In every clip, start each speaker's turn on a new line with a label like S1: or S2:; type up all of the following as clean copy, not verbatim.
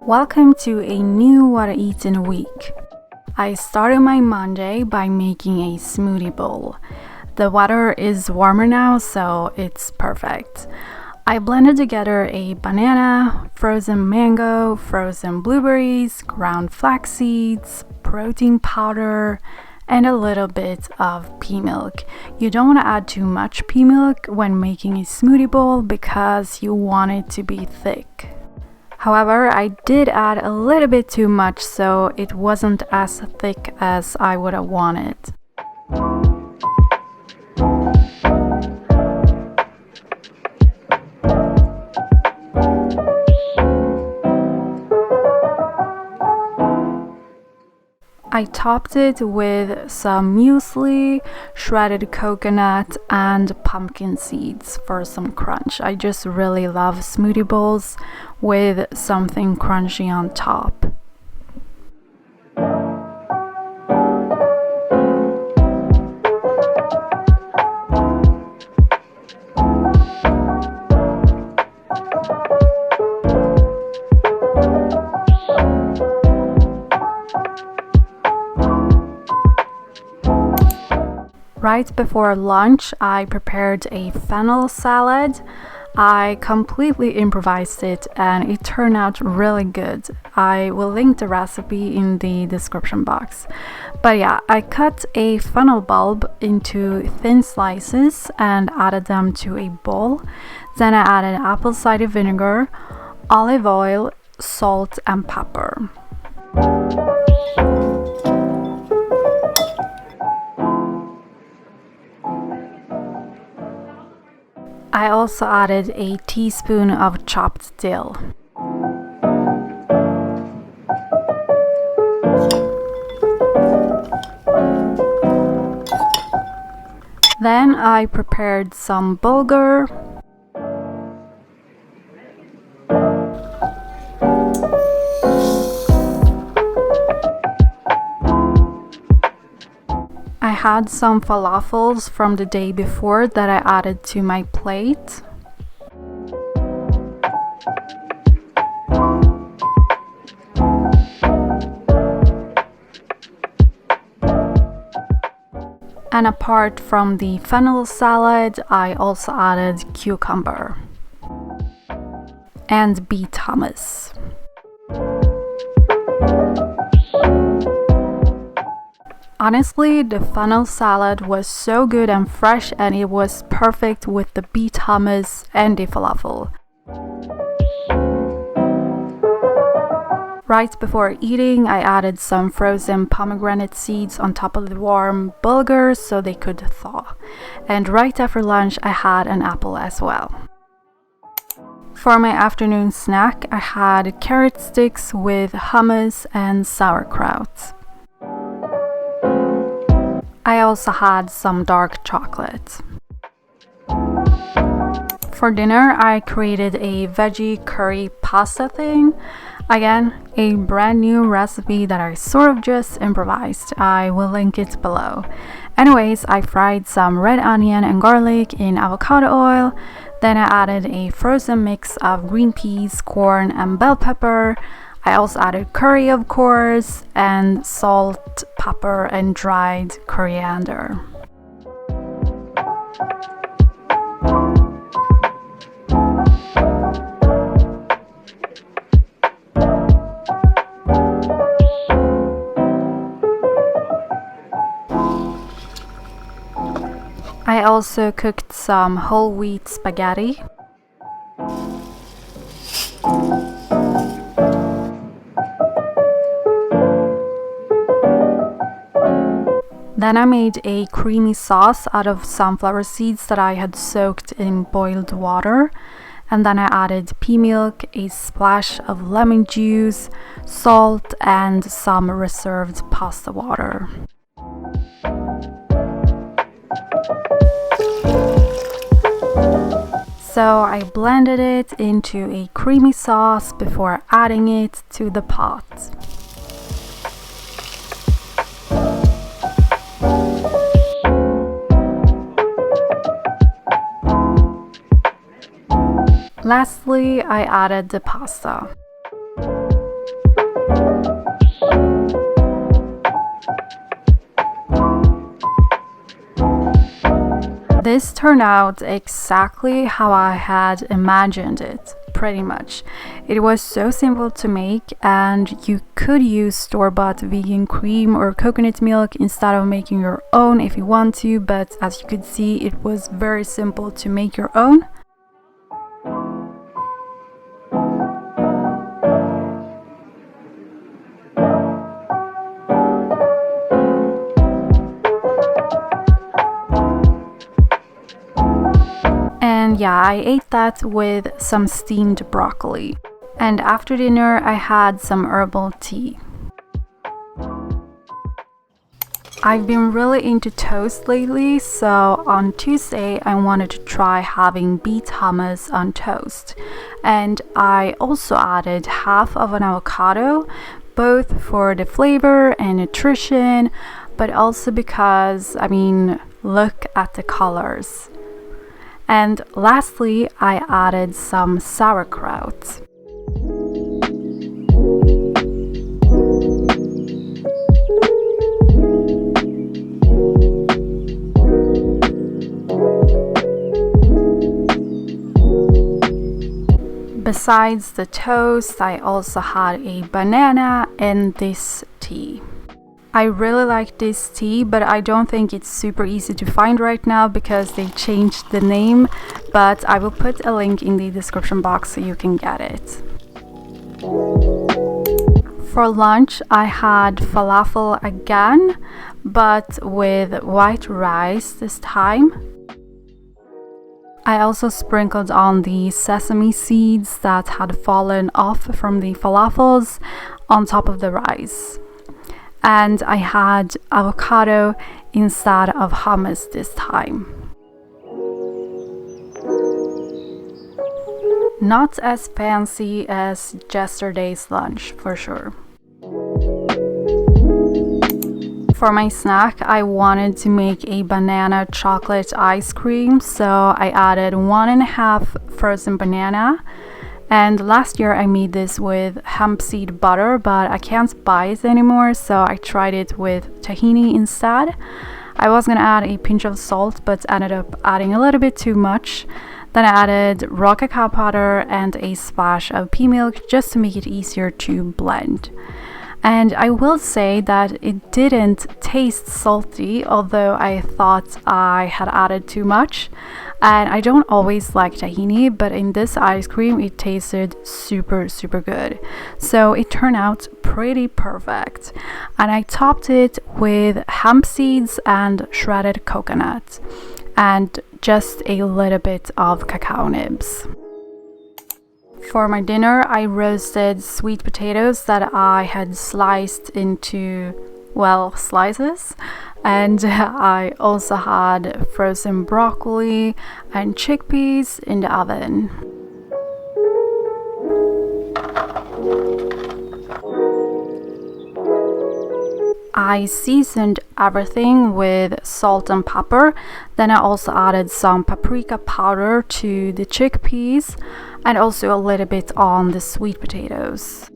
S1: Welcome to a new What I Eat in a Week. I started my Monday by making a smoothie bowl. The weather is warmer now, so it's perfect. I blended together a banana, frozen mango, frozen blueberries, ground flax seeds, protein powder, and a little bit of pea milk. You don't want to add too much pea milk when making a smoothie bowl because you want it to be thick. However, I did add a little bit too much, so it wasn't as thick as I would have wanted. I topped it with some muesli, shredded coconut, and pumpkin seeds for some crunch. I just really love smoothie bowls with something crunchy on top. Right before lunch, I prepared a fennel salad. I completely improvised it and it turned out really good. I will link the recipe in the description box. But yeah, I cut a fennel bulb into thin slices and added them to a bowl. Then I added apple cider vinegar, olive oil, salt, and pepper. I also added a teaspoon of chopped dill. Then I prepared some bulgur, I had some falafels from the day before that I added to my plate. And apart from the fennel salad, I also added cucumber and beet hummus. Honestly, the fennel salad was so good and fresh, and it was perfect with the beet hummus and the falafel. Right before eating, I added some frozen pomegranate seeds on top of the warm bulgur so they could thaw. And right after lunch, I had an apple as well. For my afternoon snack, I had carrot sticks with hummus and sauerkraut. I also had some dark chocolate. For dinner, I created a veggie curry pasta thing. Again, a brand new recipe that I sort of just improvised. I will link it below. Anyways, I fried some red onion and garlic in avocado oil. Then I added a frozen mix of green peas, corn, and bell pepper. I also added curry, of course, and salt, pepper, and dried coriander. I also cooked some whole wheat spaghetti. Then I made a creamy sauce out of sunflower seeds that I had soaked in boiled water. And then I added pea milk, a splash of lemon juice, salt, and some reserved pasta water. So I blended it into a creamy sauce before adding it to the pot. Lastly, I added the pasta. This turned out exactly how I had imagined it, pretty much. It was so simple to make, and you could use store-bought vegan cream or coconut milk instead of making your own if you want to, but as you could see, it was very simple to make your own. And yeah, I ate that with some steamed broccoli. And after dinner, I had some herbal tea. I've been really into toast lately, so on Tuesday I wanted to try having beet hummus on toast. And I also added half of an avocado, both for the flavor and nutrition, but also because, look at the colors. And lastly, I added some sauerkraut. Besides the toast, I also had a banana and this tea. I really like this tea, but I don't think it's super easy to find right now because they changed the name, but I will put a link in the description box so you can get it. For lunch, I had falafel again, but with white rice this time. I also sprinkled on the sesame seeds that had fallen off from the falafels on top of the rice. And I had avocado instead of hummus this time. Not as fancy as yesterday's lunch, for sure. For my snack, I wanted to make a banana chocolate ice cream, so I added 1.5 frozen banana. And last year I made this with hemp seed butter, but I can't buy it anymore, so I tried it with tahini instead. I was gonna add a pinch of salt, but ended up adding a little bit too much. Then I added raw cacao powder and a splash of pea milk just to make it easier to blend. And I will say that it didn't taste salty, although I thought I had added too much. And I don't always like tahini, but in this ice cream it tasted super good. So it turned out pretty perfect. And I topped it with hemp seeds and shredded coconut and just a little bit of cacao nibs. For my dinner, I roasted sweet potatoes that I had sliced into, slices. And I also had frozen broccoli and chickpeas in the oven. I seasoned everything with salt and pepper. Then I also added some paprika powder to the chickpeas and also a little bit on the sweet potatoes.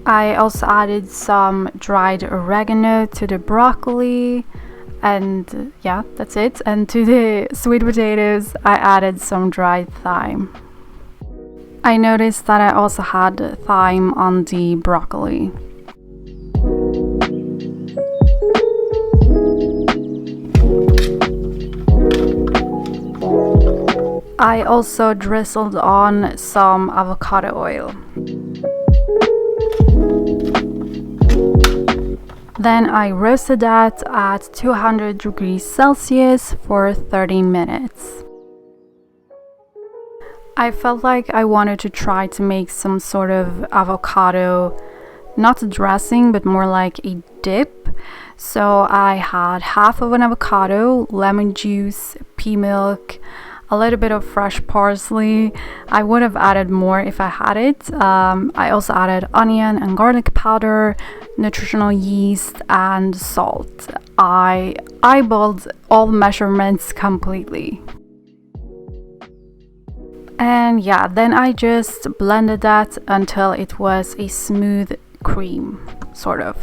S1: I also added some dried oregano to the broccoli, and yeah, that's it. And to the sweet potatoes, I added some dried thyme. I noticed that I also had thyme on the broccoli. I also drizzled on some avocado oil. Then I roasted that at 200 degrees Celsius for 30 minutes. I felt like I wanted to try to make some sort of avocado, not a dressing, but more like a dip. So I had half of an avocado, lemon juice, pea milk, a little bit of fresh parsley. I would have added more if I had it. I also added onion and garlic powder, nutritional yeast, and salt. I eyeballed all measurements completely. And yeah, then I just blended that until it was a smooth cream, sort of.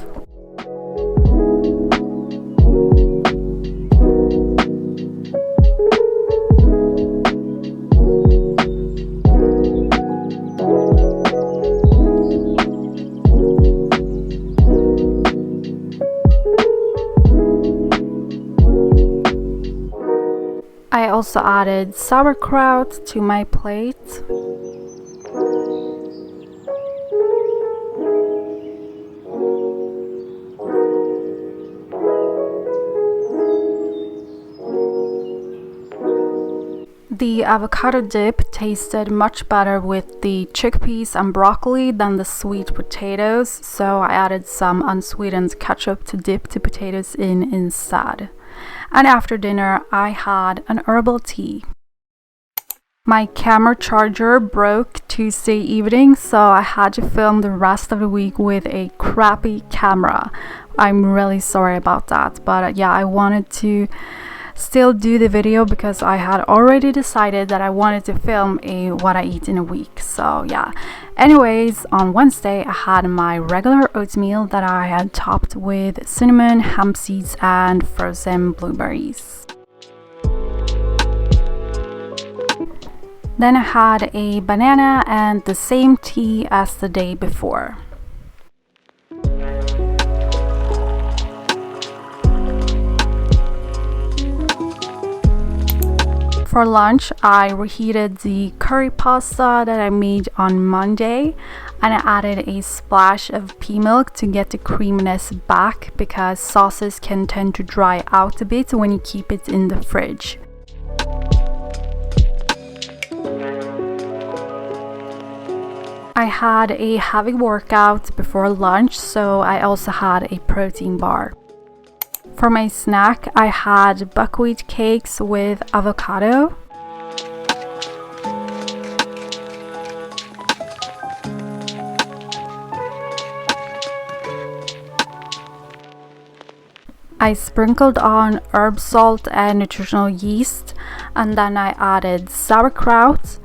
S1: I also added sauerkraut to my plate. The avocado dip tasted much better with the chickpeas and broccoli than the sweet potatoes, so I added some unsweetened ketchup to dip the potatoes in instead. And after dinner, I had an herbal tea. My camera charger broke Tuesday evening, so I had to film the rest of the week with a crappy camera. I'm really sorry about that, but yeah, I wanted to still do the video because I had already decided that I wanted to film a what I eat in a week. So yeah, anyways, on Wednesday I had my regular oatmeal that I had topped with cinnamon, hemp seeds and frozen blueberries. Then I had a banana and the same tea as the day before. For lunch, I reheated the curry pasta that I made on Monday, and I added a splash of pea milk to get the creaminess back because sauces can tend to dry out a bit when you keep it in the fridge. I had a heavy workout before lunch, so I also had a protein bar. For my snack, I had buckwheat cakes with avocado. I sprinkled on herb salt and nutritional yeast, and then I added sauerkraut.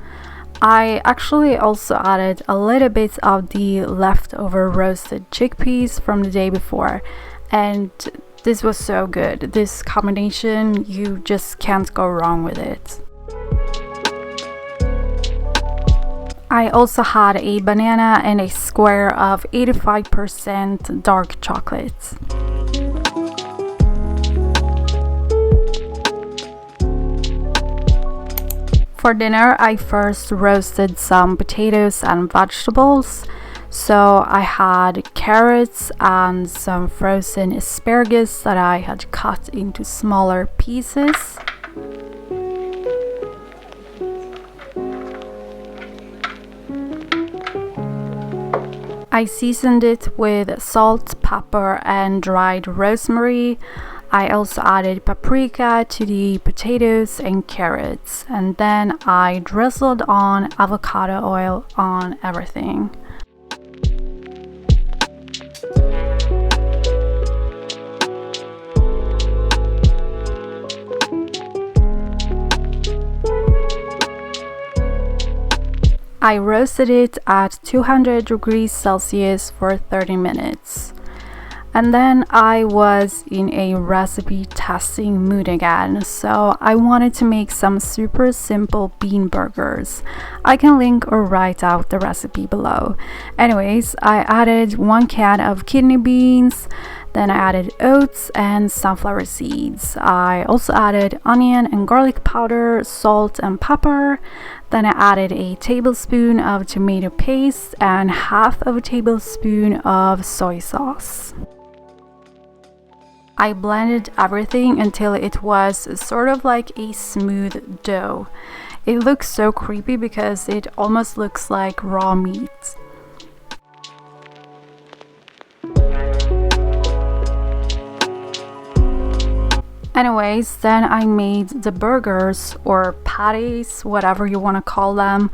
S1: I actually also added a little bit of the leftover roasted chickpeas from the day before, and this was so good. This combination, you just can't go wrong with it. I also had a banana and a square of 85% dark chocolate. For dinner, I first roasted some potatoes and vegetables. So I had carrots and some frozen asparagus that I had cut into smaller pieces. I seasoned it with salt, pepper, and dried rosemary. I also added paprika to the potatoes and carrots, and then I drizzled on avocado oil on everything. I roasted it at 200 degrees Celsius for 30 minutes. And then I was in a recipe testing mood again, so I wanted to make some super simple bean burgers. I can link or write out the recipe below. Anyways, I added 1 can of kidney beans, then I added oats and sunflower seeds. I also added onion and garlic powder, salt and pepper. Then I added a tablespoon of tomato paste and half of a tablespoon of soy sauce. I blended everything until it was sort of like a smooth dough. It looks so creepy because it almost looks like raw meat. Anyways, then I made the burgers or patties, whatever you want to call them.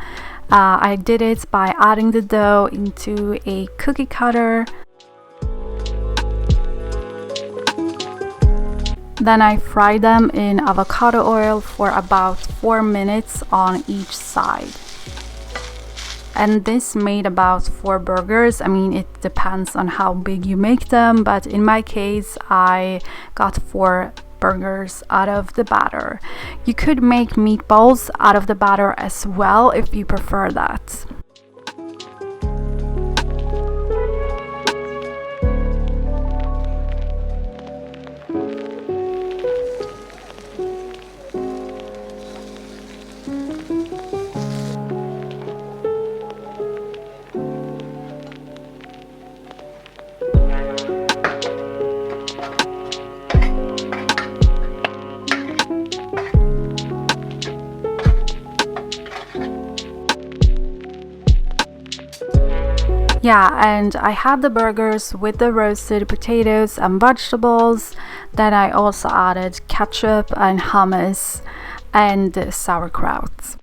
S1: I did it by adding the dough into a cookie cutter. Then I fried them in avocado oil for about 4 minutes on each side. and this made about 4 burgers. I mean, it depends on how big you make them, but in my case I got 4 burgers out of the batter. You could make meatballs out of the batter as well if you prefer that. Yeah, and I had the burgers with the roasted potatoes and vegetables. Then I also added ketchup and hummus and sauerkraut.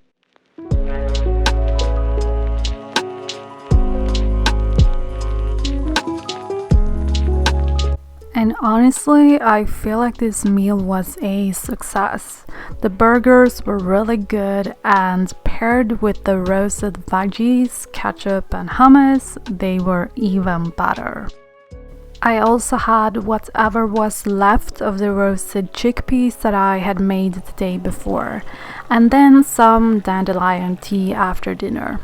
S1: And honestly, I feel like this meal was a success. The burgers were really good, and paired with the roasted veggies, ketchup and hummus, they were even better. I also had whatever was left of the roasted chickpeas that I had made the day before, and then some dandelion tea after dinner.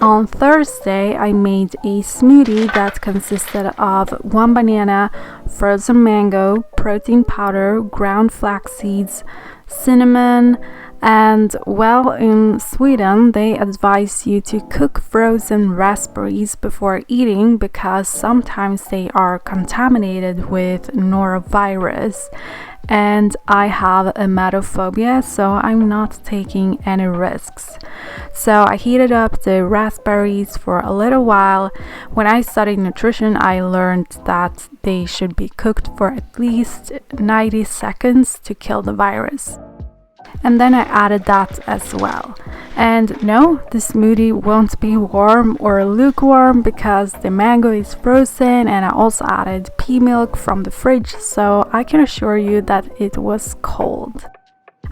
S1: On Thursday, I made a smoothie that consisted of 1 banana, frozen mango, protein powder, ground flax seeds, cinnamon, and well, in Sweden, they advise you to cook frozen raspberries before eating because sometimes they are contaminated with norovirus. And I have emetophobia, so I'm not taking any risks. So I heated up the raspberries for a little while. When I studied nutrition, I learned that they should be cooked for at least 90 seconds to kill the virus. And then I added that as well. And no, the smoothie won't be warm or lukewarm because the mango is frozen, and I also added pea milk from the fridge, so I can assure you that it was cold.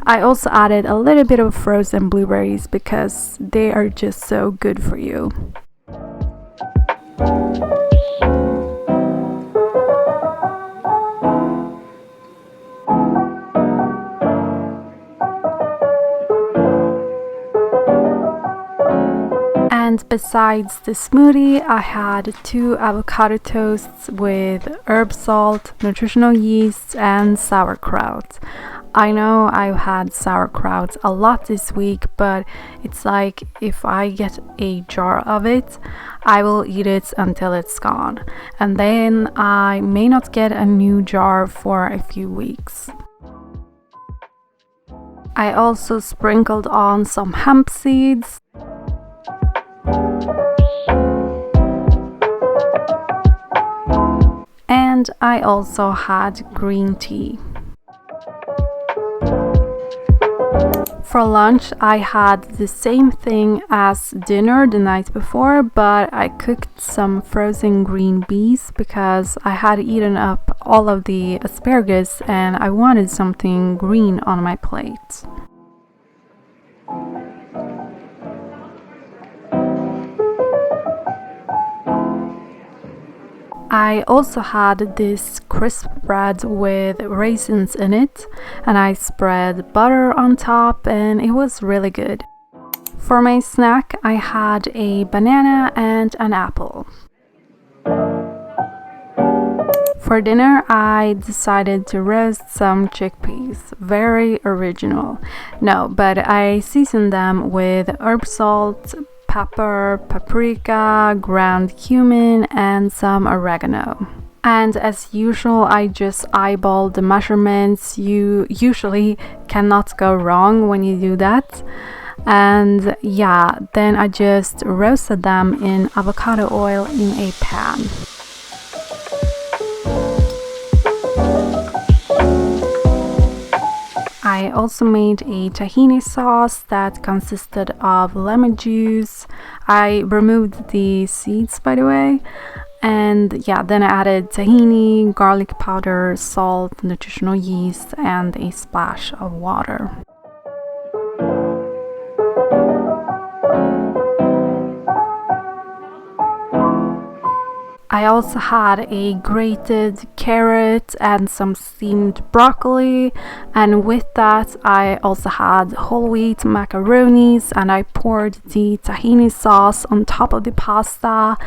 S1: I also added a little bit of frozen blueberries because they are just so good for you. And besides the smoothie, I had 2 avocado toasts with herb salt, nutritional yeast, and sauerkraut. I know I've had sauerkraut a lot this week, but it's like if I get a jar of it, I will eat it until it's gone. And then I may not get a new jar for a few weeks. I also sprinkled on some hemp seeds. And I also had green tea. For lunch, I had the same thing as dinner the night before, but I cooked some frozen green beans because I had eaten up all of the asparagus and I wanted something green on my plate. I also had this crisp bread with raisins in it, and I spread butter on top, and it was really good. For my snack, I had a banana and an apple. For dinner, I decided to roast some chickpeas. Very original. No, but I seasoned them with herb salt, pepper, paprika, ground cumin, and some oregano. And as usual, I just eyeballed the measurements. You usually cannot go wrong when you do that. And yeah, then I just roasted them in avocado oil in a pan. I also made a tahini sauce that consisted of lemon juice. I removed the seeds, by the way. And yeah, then I added tahini, garlic powder, salt, nutritional yeast, and a splash of water. I also had a grated carrot and some steamed broccoli, and with that I also had whole wheat macaronis, and I poured the tahini sauce on top of the pasta.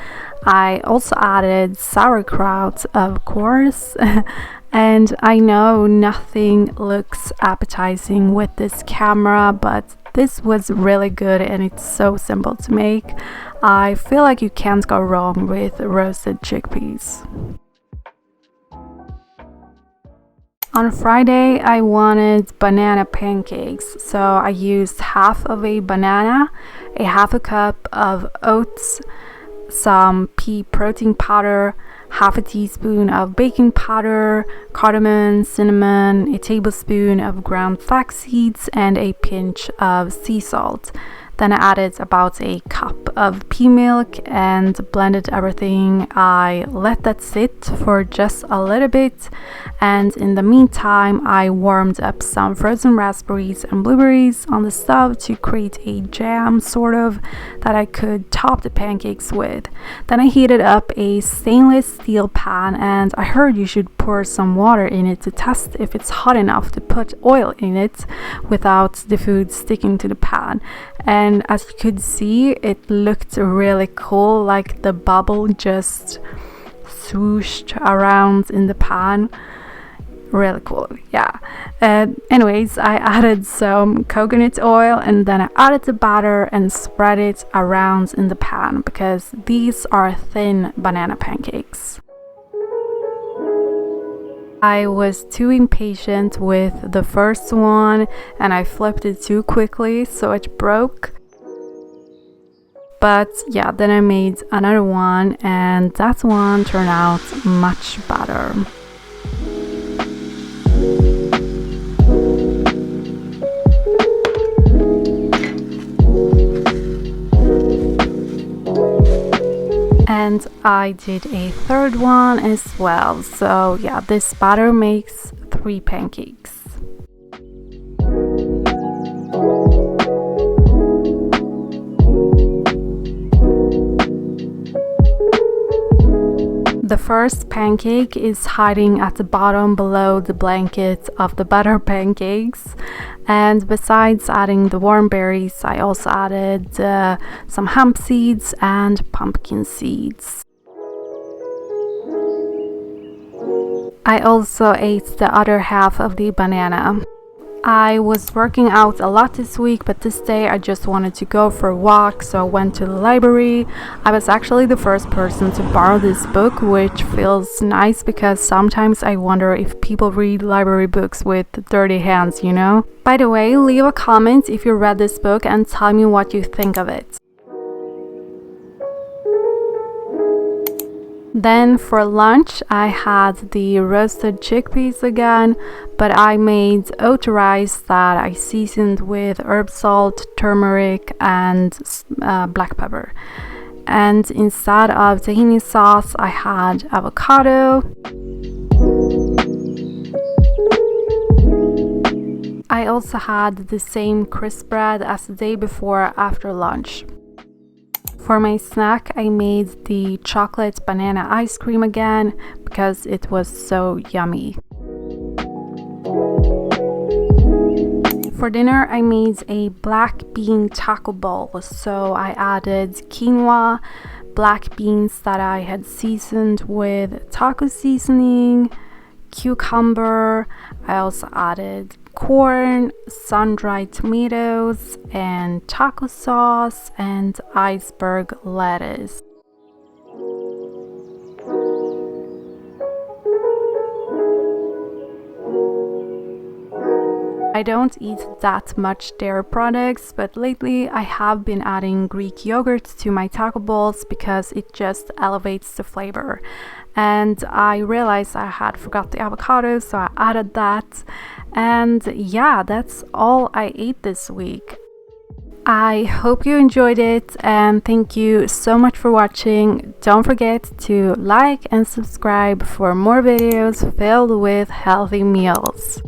S1: I also added sauerkraut, of course. And I know nothing looks appetizing with this camera, but this was really good and it's so simple to make. I feel like you can't go wrong with roasted chickpeas. On Friday, I wanted banana pancakes, so I used half of a banana, a half a cup of oats, some pea protein powder, half a teaspoon of baking powder, cardamom, cinnamon, a tablespoon of ground flax seeds, and a pinch of sea salt. Then I added about a cup of pea milk and blended everything. I let that sit for just a little bit, and in the meantime I warmed up some frozen raspberries and blueberries on the stove to create a jam sort of that I could top the pancakes with. Then I heated up a stainless steel pan, and I heard you should pour some water in it to test if it's hot enough to put oil in it without the food sticking to the pan. And as you could see, it looked really cool, like the bubble just swooshed around in the pan. Really cool, yeah. Anyways, I added some coconut oil, and then I added the batter and spread it around in the pan because these are thin banana pancakes. I was too impatient with the first one and I flipped it too quickly, so it broke. But yeah, then I made another one and that one turned out much better. And I did a third one as well. So yeah, this batter makes 3 pancakes. The first pancake is hiding at the bottom below the blanket of the butter pancakes. And besides adding the warm berries, I also added some hemp seeds and pumpkin seeds. I also ate the other half of the banana. I was working out a lot this week, but this day I just wanted to go for a walk, so I went to the library. I was actually the first person to borrow this book, which feels nice because sometimes I wonder if people read library books with dirty hands, you know? By the way, leave a comment if you read this book and tell me what you think of it. Then for lunch I had the roasted chickpeas again, but I made oat rice that I seasoned with herb salt, turmeric and black pepper. And instead of tahini sauce I had avocado. I also had the same crisp bread as the day before after lunch. For my snack, I made the chocolate banana ice cream again because it was so yummy. For dinner, I made a black bean taco bowl. So I added quinoa, black beans that I had seasoned with taco seasoning, cucumber. I also added corn, sun-dried tomatoes, and taco sauce and iceberg lettuce. I don't eat that much dairy products, but lately I have been adding Greek yogurt to my taco bowls because it just elevates the flavor. And I realized I had forgot the avocado, so I added that. And yeah, that's all I ate this week. I hope you enjoyed it and thank you so much for watching. Don't forget to like and subscribe for more videos filled with healthy meals.